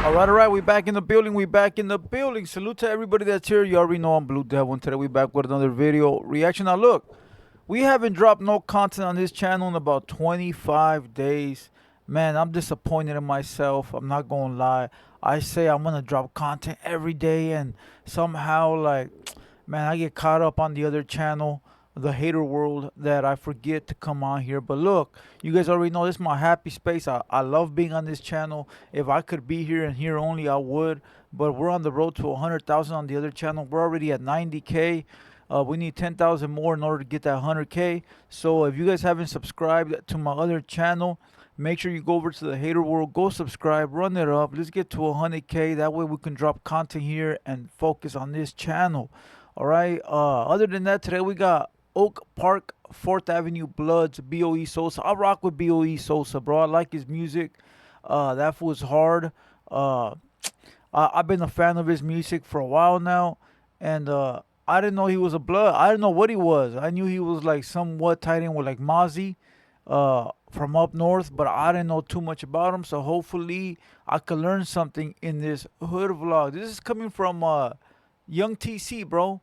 All right, we back in the building. We back in the building. Salute to everybody that's here. You already know I'm Blue Devil, and today we back with another video reaction. Now look, we haven't dropped no content on this channel in about 25 days. Man, I'm disappointed in myself. I'm not gonna lie. I say I'm gonna drop content every day, and somehow, like, man, I get caught up on the other channel, the hater world, that I forget to come on here. But look, you guys already know this is my happy space. I love being on this channel. If I could be here and here only, I would. But we're on the road to 100,000 on the other channel. We're already at 90K. We need 10,000 more in order to get that 100K. So if you guys haven't subscribed to my other channel, make sure you go over to the hater world, go subscribe, run it up. Let's get to 100K. That way we can drop content here and focus on this channel. All right. Other than that, today we got Oak Park, 4th Avenue Bloods, BOE Sosa. I rock with BOE Sosa, bro. I like his music. That fool's hard. Uh, I've been a fan of his music for a while now, and I didn't know he was a blood. I didn't know what he was. I knew he was like somewhat tied in with like Mozzie, from up north, but I didn't know too much about him. So hopefully I could learn something in this hood vlog. This is coming from Young TC, bro.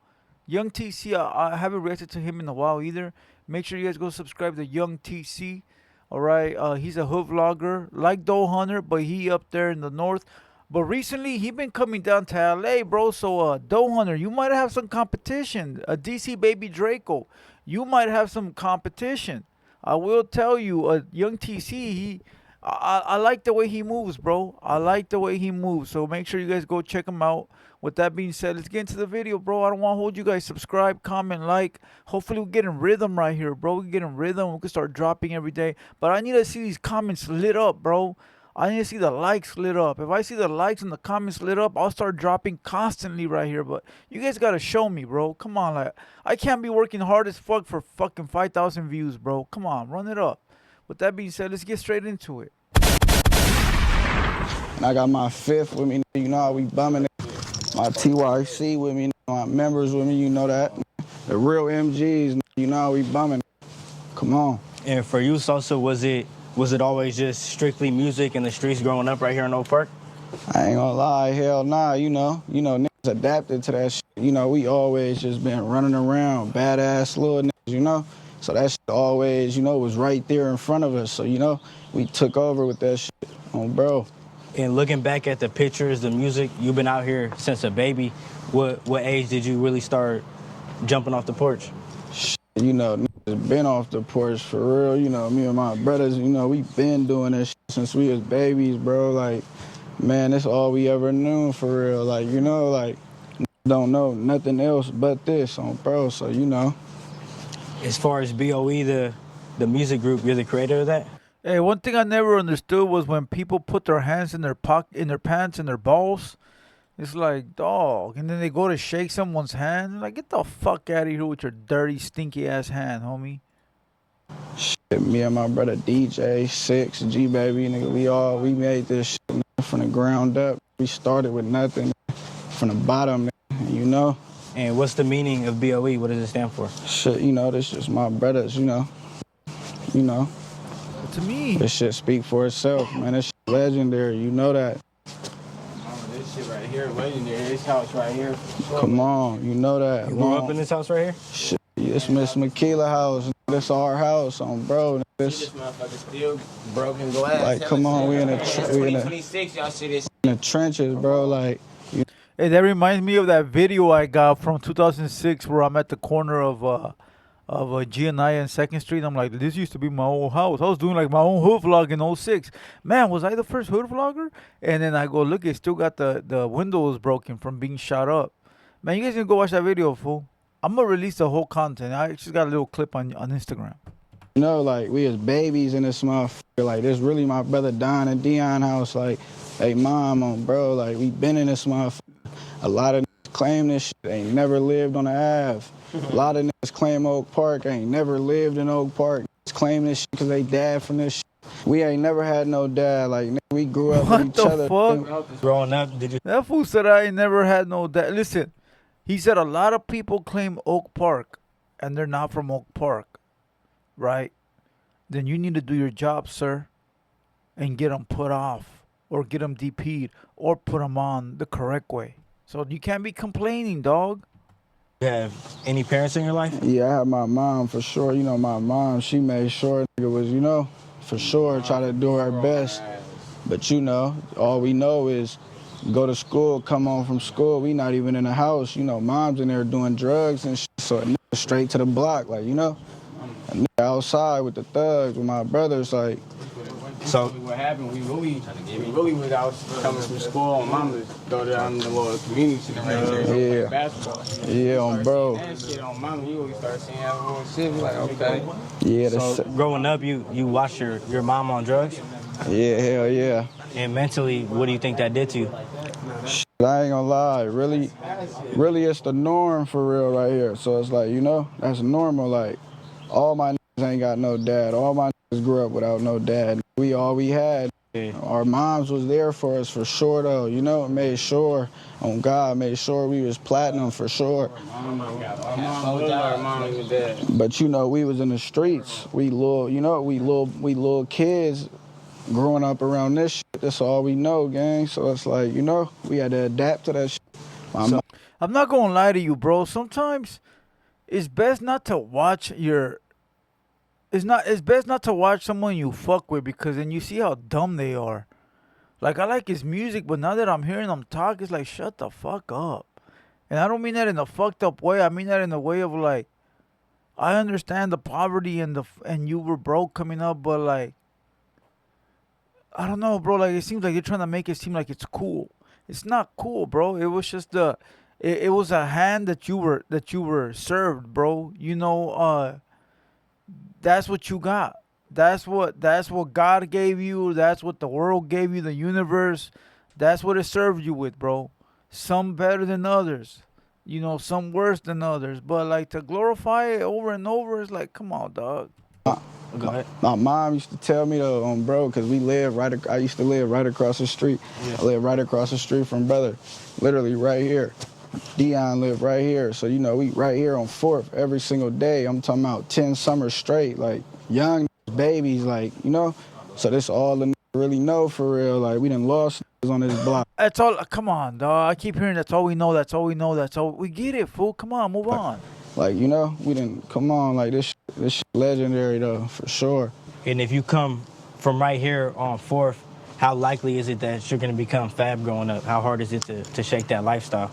Young TC, I haven't reacted to him in a while either. Make sure you guys go subscribe to Young TC. All right, he's a hood vlogger like Doe Hunter, but he up there in the north. But recently he been coming down to LA, bro. So Doe Hunter, you might have some competition. DC Baby Draco, you might have some competition. I will tell you, Young TC, I like the way he moves, bro. I like the way he moves. So make sure you guys go check him out. With that being said, let's get into the video, bro. I don't want to hold you guys. Subscribe, comment, like. Hopefully we get in rhythm right here, bro. We get in rhythm. We can start dropping every day. But I need to see these comments lit up, bro. I need to see the likes lit up. If I see the likes and the comments lit up, I'll start dropping constantly right here. But you guys gotta show me, bro. Come on, like, I can't be working hard as fuck for fucking 5,000 views, bro. Come on, run it up. With that being said, let's get straight into it. And I got my fifth with me, you know how we bumming it. My TYC with me, my members with me, you know that. The real MGs, you know how we bumming it. Come on. And for you, Sosa, was it always just strictly music in the streets growing up right here in Oak Park? I ain't gonna lie, hell nah, you know, niggas adapted to that shit. You know, we always just been running around, badass little niggas, you know? So that shit always, you know, was right there in front of us. So, you know, we took over with that shit on bro. And looking back at the pictures, the music, you've been out here since a baby. What age did you really start jumping off the porch? Shit, you know, niggas been off the porch for real. You know, me and my brothers, you know, we been doing this shit since we was babies, bro. Like, man, that's all we ever knew for real. Like, you know, like, don't know nothing else but this on bro. So, you know. As far as BOE, the music group, you're the creator of that? Hey, one thing I never understood was when people put their hands in their pocket, in their pants, in their balls. It's like, dog, and then they go to shake someone's hand. Like, get the fuck out of here with your dirty, stinky ass hand, homie. Shit, me and my brother DJ, 6, G Baby, nigga, we made this shit from the ground up. We started with nothing from the bottom, you know. And what's the meaning of BOE? What does it stand for? Shit, you know, this just my brothers, you know. You know. To me, this shit speak for itself, man. This shit legendary, you know that. This shit right here, legendary. This house right here. Come on, you know that. You grew up in this house right here? Shit, this Miss Makila house. This our house on bro. This motherfucker still broken glass. Like, come on, we in the 2026, y'all see this. In the trenches, bro. Like. Hey, that reminds me of that video I got from 2006 where I'm at the corner of G&I and 2nd Street. I'm like, this used to be my old house. I was doing like my own hood vlog in '06. Man, was I the first hood vlogger? And then I go, look, it still got the windows broken from being shot up. Man, you guys need to go watch that video, fool. I'm going to release the whole content. I just got a little clip on Instagram. You know, like, we as babies in this motherfucker. Like, this really my brother Don and Dion house. Like, hey, mom, on bro. Like, we been in this motherfucker. A lot of niggas claim this shit, ain't never lived on the Ave. A lot of niggas claim Oak Park, ain't never lived in Oak Park. Niggas claim this shit because they dad from this shit. We ain't never had no dad. Like, nigga, we grew up with each other. What the fuck? Growing up, did you? That fool said I ain't never had no dad. Listen, he said a lot of people claim Oak Park, and they're not from Oak Park, right? Then you need to do your job, sir, and get them put off. or get them DP'd or put them on the correct way. So you can't be complaining, dog. You have any parents in your life? Yeah, I had my mom for sure. You know, my mom, she made sure nigga was, you know, for sure try to do her best. But you know, all we know is go to school, come home from school, we not even in the house. You know, mom's in there doing drugs and shit, so a nigga straight to the block, like, you know? A nigga outside with the thugs, with my brothers, like, So what happened? We really was out coming from school. My mom was go down the little community center right there. Yeah. Play basketball. yeah, on bro. That shit on mama, you always start seeing that little shit. We like, okay. Yeah, so growing up, you watched your mom on drugs, yeah, hell yeah. and mentally, what do you think that did to you? I ain't gonna lie, really it's the norm for real right here. So it's like, you know, that's normal. Like, all my niggas ain't got no dad. All my niggas grew up without no dad. All we had. Our moms was there for us for sure though, you know, made sure, on God, made sure we was platinum for sure. But you know, we was in the streets. We little, you know, we little kids growing up around this shit. That's all we know, gang. So it's like, you know, we had to adapt to that shit. I'm not gonna lie to you, bro. Sometimes it's best not to watch your. It's best not to watch someone you fuck with, because then you see how dumb they are. Like, I like his music, but now that I'm hearing him talk, it's like, shut the fuck up. And I don't mean that in a fucked up way. I mean that in a way of like, I understand the poverty and you were broke coming up, but like, I don't know, bro. Like, it seems like you're trying to make it seem like it's cool. It's not cool, bro. It was just it was a hand that you were served, bro. You know, that's what you got. That's what God gave you. That's what the world gave you, the universe. That's what it served you with, bro. Some better than others. You know, some worse than others. But like, to glorify it over and over is like, come on, dog. Go ahead. My mom used to tell me though, bro, because I used to live right across the street. Yeah. I live right across the street from brother, literally right here. Dion lived right here, so you know, we right here on 4th every single day. I'm talking about 10 summers straight, like young babies, like, you know. So this all the really know for real, like we done lost on this block. That's all. Come on, dog. I keep hearing that's all we know. That's all we know. That's all we get it, fool. Come on, move on. Like, you know, we didn't come on, like this shit legendary though, for sure. And if you come from right here on 4th, how likely is it that you're gonna become Fab growing up? How hard is it to shake that lifestyle?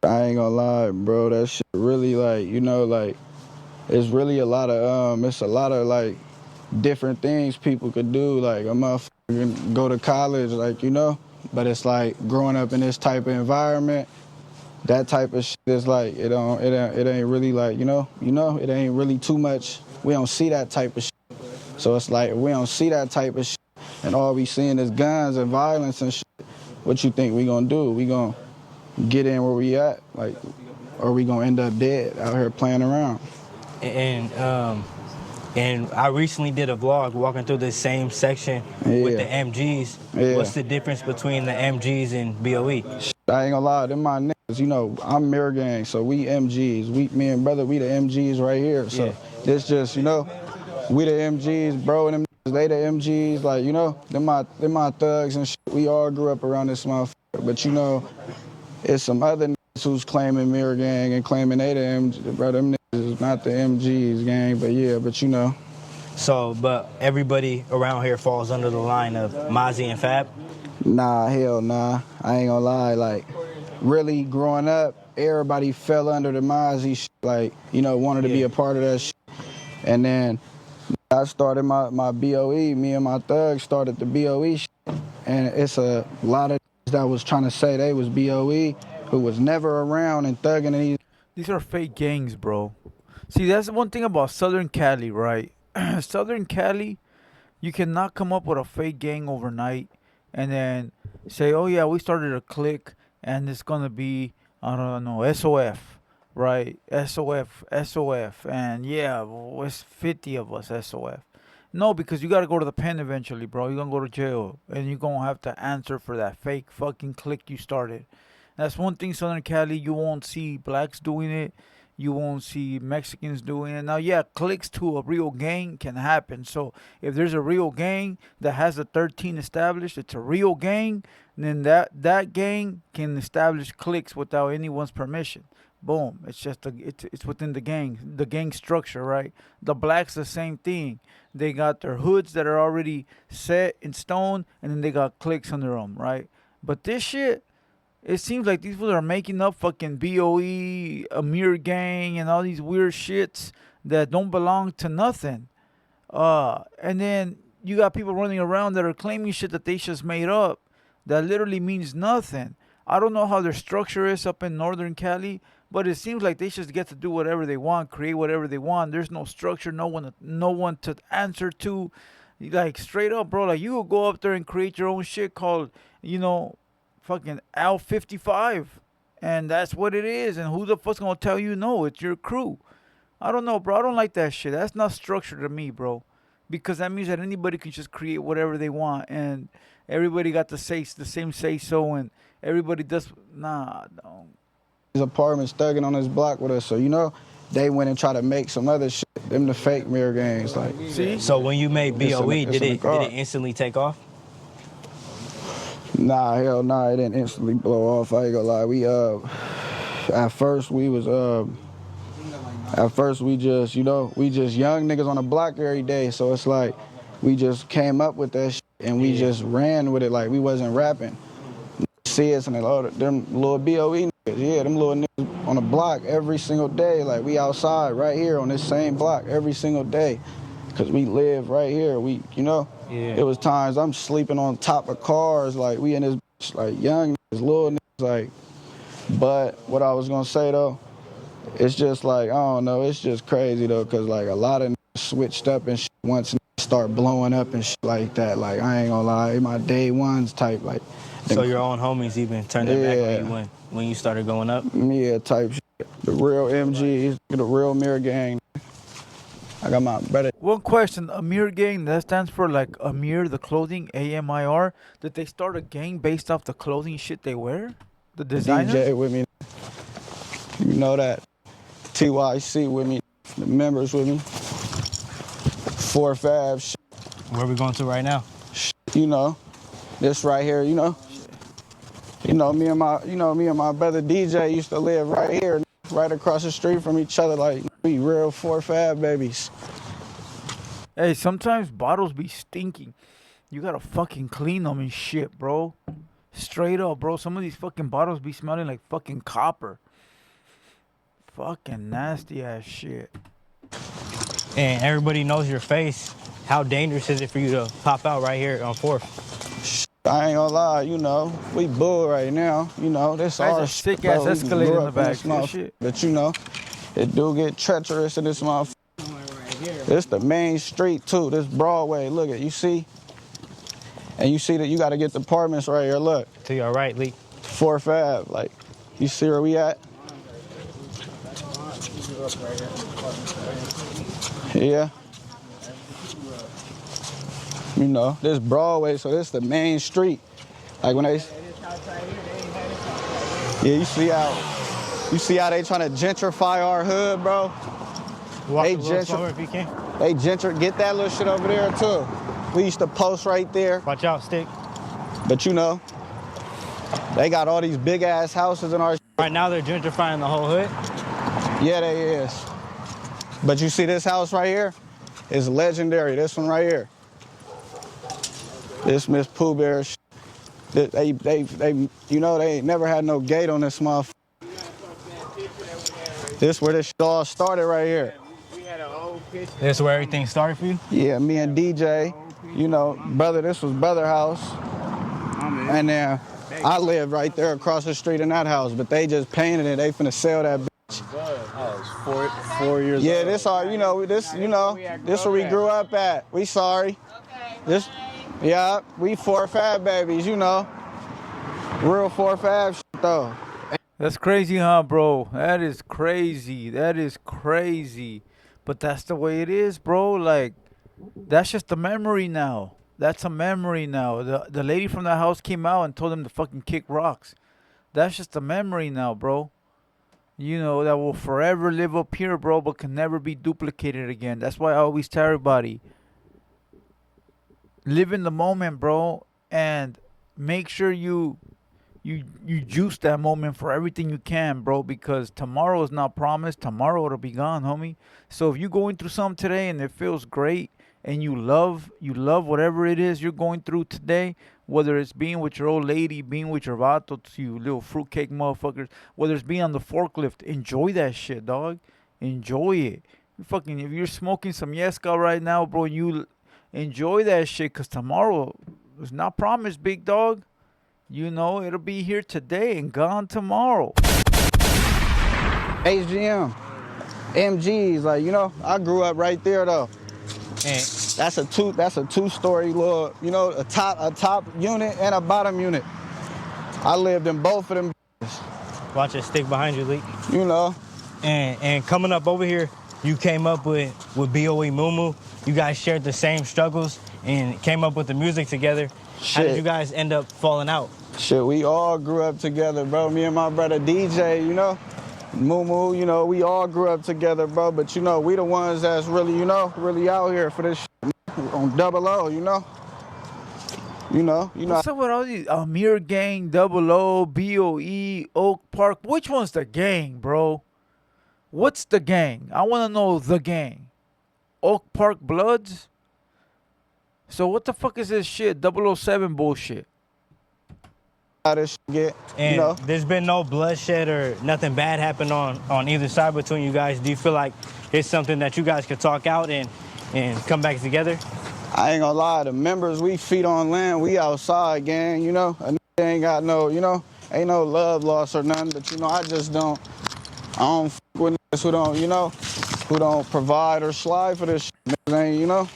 I ain't gonna lie, bro. That shit really, like, you know, like, it's really a lot of like different things people could do. Like, a motherfucker can go to college, like, you know, but it's like growing up in this type of environment, that type of shit is like, it ain't really like, you know, it ain't really too much. We don't see that type of shit. So it's like, if we don't see that type of shit, and all we seeing is guns and violence and shit, what you think we gonna do? We gonna get in where we at, like, or we gonna end up dead out here playing around? And I recently did a vlog walking through the same section with the MGs. Yeah. What's the difference between the MGs and BOE? I ain't gonna lie, them my niggas, you know, I'm Mirror Gang, so we MGs. Me and brother, we the MGs right here. So it's just, you know, we the MGs, bro, and them niggas, they the MGs, like, you know, them my thugs and shit. We all grew up around this motherfucker, but you know, it's some other niggas who's claiming Mirror Gang and claiming they the MGs, bro. Them niggas is not the MGs, gang, but yeah, but you know. So, but everybody around here falls under the line of Mozzie and Fab? Nah, hell nah. I ain't gonna lie, like, really growing up, everybody fell under the Mozzie shit, like, you know, wanted to be a part of that shit. And then I started my BOE, me and my thugs started the BOE shit. And it's a lot of that was trying to say they was BOE, who was never around and thugging and These are fake gangs, bro. See, that's the one thing about Southern Cali, right? Southern Cali, you cannot come up with a fake gang overnight and then say, oh yeah, we started a clique and it's gonna be, I don't know, SOF, right? SOF, and yeah, well, it's 50 of us SOF. No, because you gotta go to the pen eventually, bro. You're gonna go to jail and you're gonna have to answer for that fake fucking clique you started. That's one thing, Southern Cali, you won't see blacks doing it. You won't see Mexicans doing it. Now, yeah, clicks to a real gang can happen. So if there's a real gang that has a 13 established, it's a real gang, then that gang can establish cliques without anyone's permission. Boom. It's just it's within the gang structure, right? The blacks the same thing. They got their hoods that are already set in stone, and then they got cliques under them, right? But this shit, it seems like these people are making up fucking BOE, Amir gang, and all these weird shits that don't belong to nothing. And then you got people running around that are claiming shit that they just made up that literally means nothing. I don't know how their structure is up in Northern Cali, but it seems like they just get to do whatever they want, create whatever they want. There's no structure, no one to answer to. Like straight up, bro. Like you could go up there and create your own shit called, fucking Al 55, and that's what it is. And who the fuck's gonna tell you no? It's your crew. I don't know, bro. I don't like that shit. That's not structure to me, bro, because that means that anybody can just create whatever they want, and everybody got the same say so, and everybody does. Nah, no. His apartments thugging on his block with us, so they went and tried to make some other shit. Them the fake mirror gangs, like. See? So when you made BOE, It's did in the it car. instantly take off? Nah, hell nah, it didn't instantly blow off. I ain't gonna lie. We at first we was just we just young niggas on the block every day. So it's like we just came up with that shit and we just ran with it like we wasn't rapping. See us and them little BOE niggas, yeah, them little niggas on the block every single day. Like we outside right here on this same block every single day. Cause we live right here. It was times I'm sleeping on top of cars, like we in this bitch, like young niggas, little niggas, like. But what I was gonna say though, it's just like I don't know, it's just crazy though, cause like a lot of niggas switched up and shit once niggas start blowing up and shit like that. Like I ain't gonna lie, my day ones type like. So your own homies even turned their back when you started going up? Yeah, type shit. The real MGs, the real mirror gang. I got my brother. One question, Amir gang, that stands for like Amir, the clothing, AMIR. Did they start a gang based off the clothing shit they wear? The designers? DJ with me. You know that. TYC with me. The members with me. 4 Fab shit. Where are we going to right now? This right here, me and my brother DJ used to live right here, right across the street from each other, like we real 4 Fab babies. Hey, sometimes bottles be stinking. You gotta fucking clean them and shit, bro. Straight up, bro. Some of these fucking bottles be smelling like fucking copper. Fucking nasty ass shit. And everybody knows your face. How dangerous is it for you to pop out right here on 4th? I ain't gonna lie, we bull right now. This That's our a shit, sick-ass bro. We Escalade grew in the up back. this Good motherfucker. shit. But it do get treacherous in this motherfucker. This the main street too. This Broadway. Look at you see, and you see that you got to get the apartments right here. Look, To your right, Lee. 4 Fab. Like, you see where we at? Yeah. This Broadway, so this the main street. Like when they, yeah, you see how they trying to gentrify our hood, bro? Walk Hey, a little Jester. slower if you can. They get that little shit over there too. We used to post right there, Watch out, stick. but they got all these big ass houses in our. Right now they're gentrifying the whole hood. Yeah, they is. But you see this house right here? It's legendary. This one right here. This Miss Pooh Bear. They ain't never had no gate on this motherfucker. This where this shit all started right here. This is where everything started for you? Yeah, me and DJ, brother, this was brother house. And then I lived right there across the street in that house, but they just painted it. They finna sell that bitch. I was 4 years old. Yeah, this where we grew up at. We sorry. This, yeah, we 4 Fab babies, Real 4 Fab shit though. That's crazy, huh, bro? That is crazy. But that's the way it is, bro. Like, that's just a memory now. That's a memory now. The lady from the house came out and told them to fucking kick rocks. That's just a memory now, bro. you know, that will forever live up here, bro, but can never be duplicated again. That's why I always tell everybody, live in the moment, bro, and make sure you juice that moment for everything you can, bro, because tomorrow is not promised. Tomorrow it'll be gone, homie. So if you're going through something today and it feels great and you love whatever it is you're going through today, whether it's being with your old lady, being with your vato, you little fruitcake motherfuckers, whether it's being on the forklift, enjoy that shit, dog. Enjoy it. You fucking, if you're smoking some Yesca right now, bro, you enjoy that shit, because tomorrow is not promised, big dog. You know, it'll be here today and gone tomorrow. HGM, MGs, like, you know, I grew up right there though. And That's a two-story little, you know, a top unit and a bottom unit. I lived in both of them, watch it stick behind you, Lee. you know. And coming up over here, you came up with BOE Moo. You guys shared the same struggles and came up with the music together. How did Shit. you guys end up falling out? Shit, we all grew up together, bro. Me and my brother DJ, you know. Moo, you know, we all grew up together, bro. But, you know, we the ones that's really, you know, really out here for this shit on double O, you know. You know. What's up with all these Amir Gang, Double O, BOE, Oak Park? Which one's the gang, bro? What's the gang? I want to know the gang. Oak Park Bloods? So what the fuck is this shit? 007 bullshit. How this shit get, And you know. there's been no bloodshed or nothing bad happen on either side between you guys. Do you feel like it's something that you guys could talk out and come back together? I ain't gonna lie, the members, we feet on land, we outside, gang, you know. A nigga ain't got no, you know, ain't no love lost or nothing, but, you know, I don't fuck with niggas who don't, you know, who don't provide or slide for this shit. Niggas ain't, you know.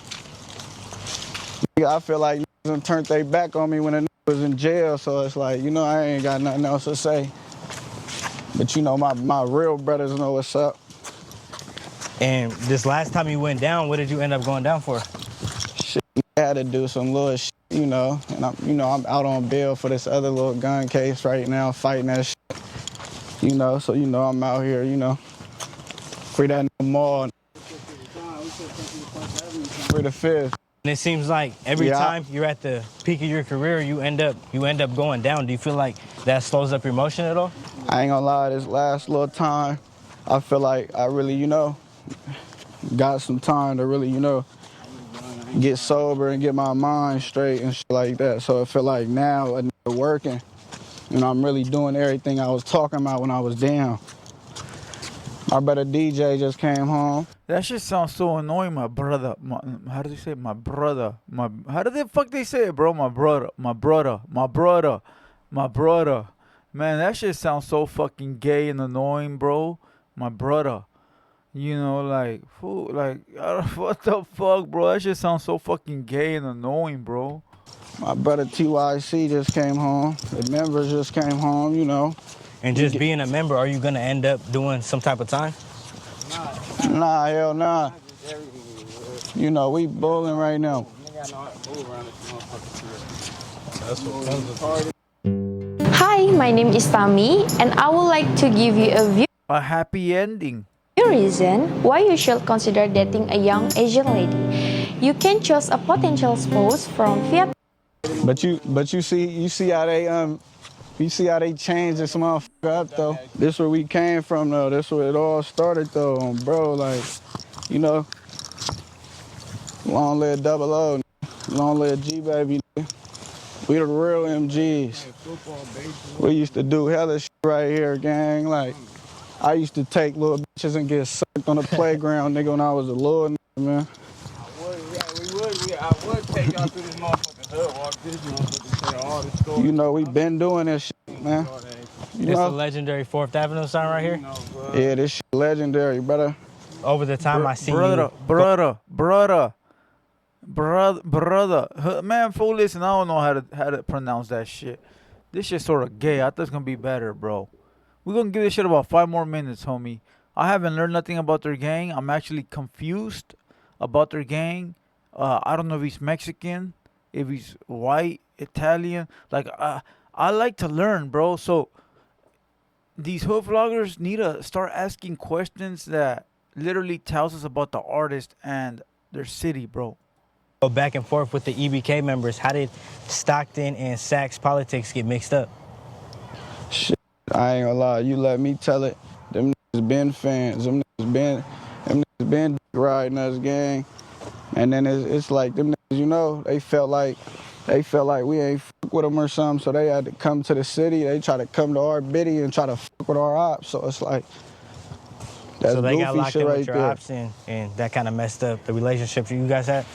I feel like niggas done turned their back on me when a nigga was in jail, so it's like, you know, I ain't got nothing else to say. But, you know, my real brothers know what's up. And this last time you went down, what did you end up going down for? Shit, I had to do some little shit, you know, and I'm out on bail for this other little gun case right now, fighting that shit, you know, so, you know, I'm out here, you know, free that mall, free the fifth. And it seems like every Yeah. time you're at the peak of your career, you end up going down. Do you feel like that slows up your motion at all? I ain't gonna lie, this last little time, I feel like I really, you know, got some time to really, you know, get sober and get my mind straight and shit like that. So I feel like now a nigga working, you know, I'm really doing everything I was talking about when I was down. My brother DJ just came home. That shit sounds so annoying, my brother. How do they say it? My brother? How do the fuck they say it, bro? My brother. Man, that shit sounds so fucking gay and annoying, bro. My brother. You know, like, fool, like, I don't, what the fuck, bro? That shit sounds so fucking gay and annoying, bro. My brother TYC just came home. The members just came home, you know. And just being a member, are you gonna end up doing some type of time? Nah, hell nah. You know, we bowling right now. Hi, my name is Tami, and I would like to give you a view A happy ending. reason why you should consider dating a young Asian lady. You can choose a potential spouse from Vietnam. But you see how they changed this motherfucker up though. This where we came from though. This where it all started though, bro. Like, you know, long live Double O, long live G baby. We the real MGs. We used to do hella shit right here, gang. Like, I used to take little bitches and get sucked on the playground, nigga, when I was a little nigga, man. I would take y'all through this motherfucking hood, walk this motherfucker, tell all the stories. You know, we been doing this shit, man. You It's the know? legendary 4th Avenue sign right here. Yeah, this shit legendary, brother. Over the time I see brother, you. brother. Man, fool, listen, I don't know how to pronounce that shit. This shit's sort of gay. I thought it's gonna be better, bro. We're gonna give this shit about 5 more minutes, homie. I haven't learned nothing about their gang. I'm actually confused about their gang. I don't know if he's Mexican, if he's white, Italian. Like, I like to learn, bro. So these hood vloggers need to start asking questions that literally tells us about the artist and their city, bro. Go back and forth with the EBK members. How did Stockton and Sacs politics get mixed up? Shit, I ain't gonna lie. You let me tell it. Them niggas been fans. Them niggas been riding us, gang. And then it's like them niggas, you know, they felt like we ain't fuck with them or something, so they had to come to the city. They try to come to our biddy and try to fuck with our ops. So it's like, that's so they goofy got locked shit in right with your there. ops and that kind of messed up the relationship you guys had?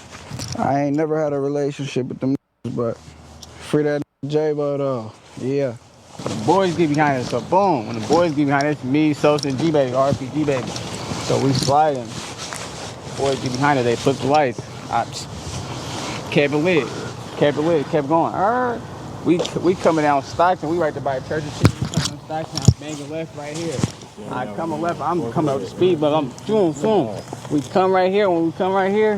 I ain't never had a relationship with them niggas, but free that J-Bo though. Yeah. The boys get behind us, so boom. When the boys get behind us, me, Sosa, and G-Baby, RPG Baby. So we slide them. Boys get behind it, they flip the lights. Kept it lit, kept going. We coming down Stockton, we right there by Church of Chicken. We coming down Stockton, I'm banging left right here. I come left, I'm coming up the speed, but I'm boom. We come right here, when we come right here,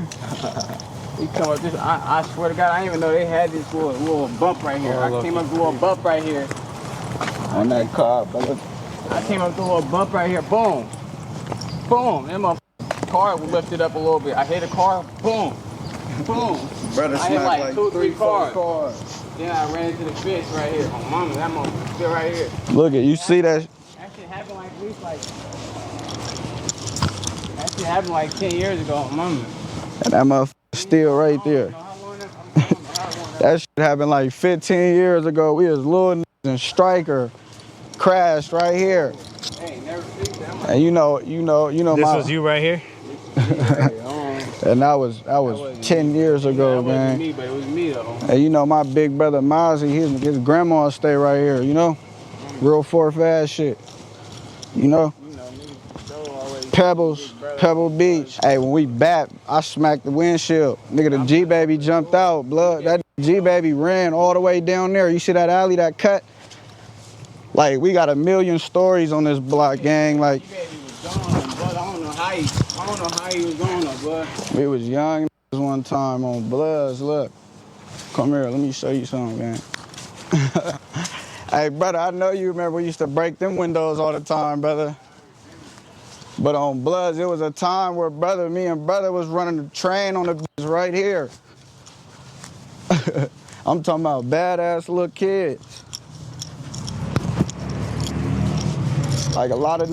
we come up this, I swear to God, I didn't even know they had this little bump right here. I came up to a little bump right here. On that car, brother. I came up to a little bump right here, boom. Boom, that motherfucking car lifted up a little bit. I hit a car, boom. Brother I hit like 2, 3 4 cars. Then I ran into the fence right here. Oh, mama, that motherfucker still right here. Look at you, see that? That shit happened like at least like. That shit happened like 10 years ago, mama. And that motherfucker still right there. That shit happened like 15 years ago. We was little niggas and Striker crashed right here. Hey, never seen that. And you know This was you right here? And that was 10 years ago, That man. wasn't me, but it was me though. And you know my big brother Mozzie, his grandma stay right here, you know? Real 4th ass shit. You know? Pebbles, Pebble Beach. Hey, when we back, I smacked the windshield. Nigga, the G-Baby jumped out, blood. That G-Baby ran all the way down there. You see that alley, that cut? Like, we got a million stories on this block, gang. Like, G-Baby was gone, but I don't know how he was going though, bud. we was young one time on Bloods. Look, come here, let me show you something, man. Hey, brother, I know you remember we used to break them windows all the time, brother. But on Bloods, it was a time where me and brother was running the train on the bitch right here. I'm talking about badass little kids. Like a lot of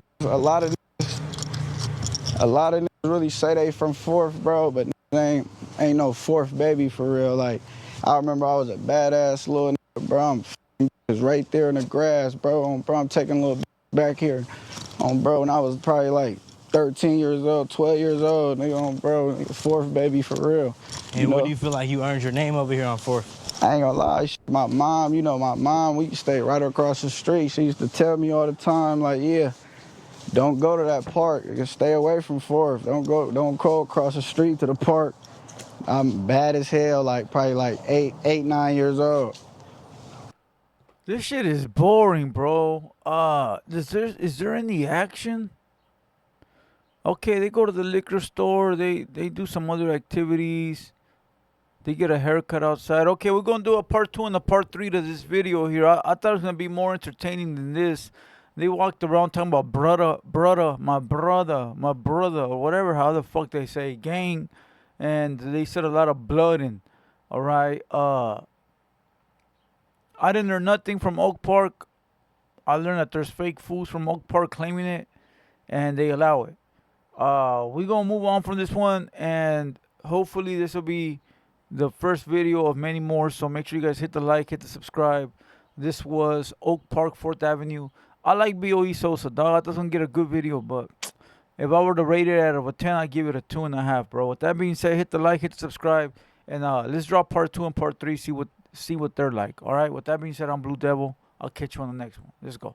niggas really say they from 4th, bro, but ain't no 4th baby for real. Like, I remember I was a badass little nigga, bro. I'm was right there in the grass, bro. I'm taking a little back here, bro. And I was probably like 13 years old, 12 years old, nigga, bro. 4th baby for real. And what do you feel like you earned your name over here on 4th? I ain't gonna lie, my mom, we stay right across the street. She used to tell me all the time, like, yeah, don't go to that park. Stay away from 4th. Don't go across the street to the park. I'm bad as hell, like probably like 9 years old. This shit is boring, bro. Is there any action? Okay, they go to the liquor store. They do some other activities. They get a haircut outside. Okay, we're gonna do a part 2 and a part 3 to this video here. I thought it was gonna be more entertaining than this. They walked around talking about my brother, or whatever, how the fuck they say, gang, and they said a lot of blood and, all right. I didn't learn nothing from Oak Park. I learned that there's fake fools from Oak Park claiming it, and they allow it. We're gonna move on from this one, and hopefully this will be the first video of many more. So make sure you guys hit the like, hit the subscribe. This was Oak Park, 4th Avenue. I like BOE Sosa, dog. That doesn't get a good video, but if I were to rate it out of a 10, I'd give it a 2.5, bro. With that being said, hit the like, hit the subscribe, and let's drop part 2 and part 3. See what they're like. All right. With that being said, I'm Blue Devil. I'll catch you on the next one. Let's go.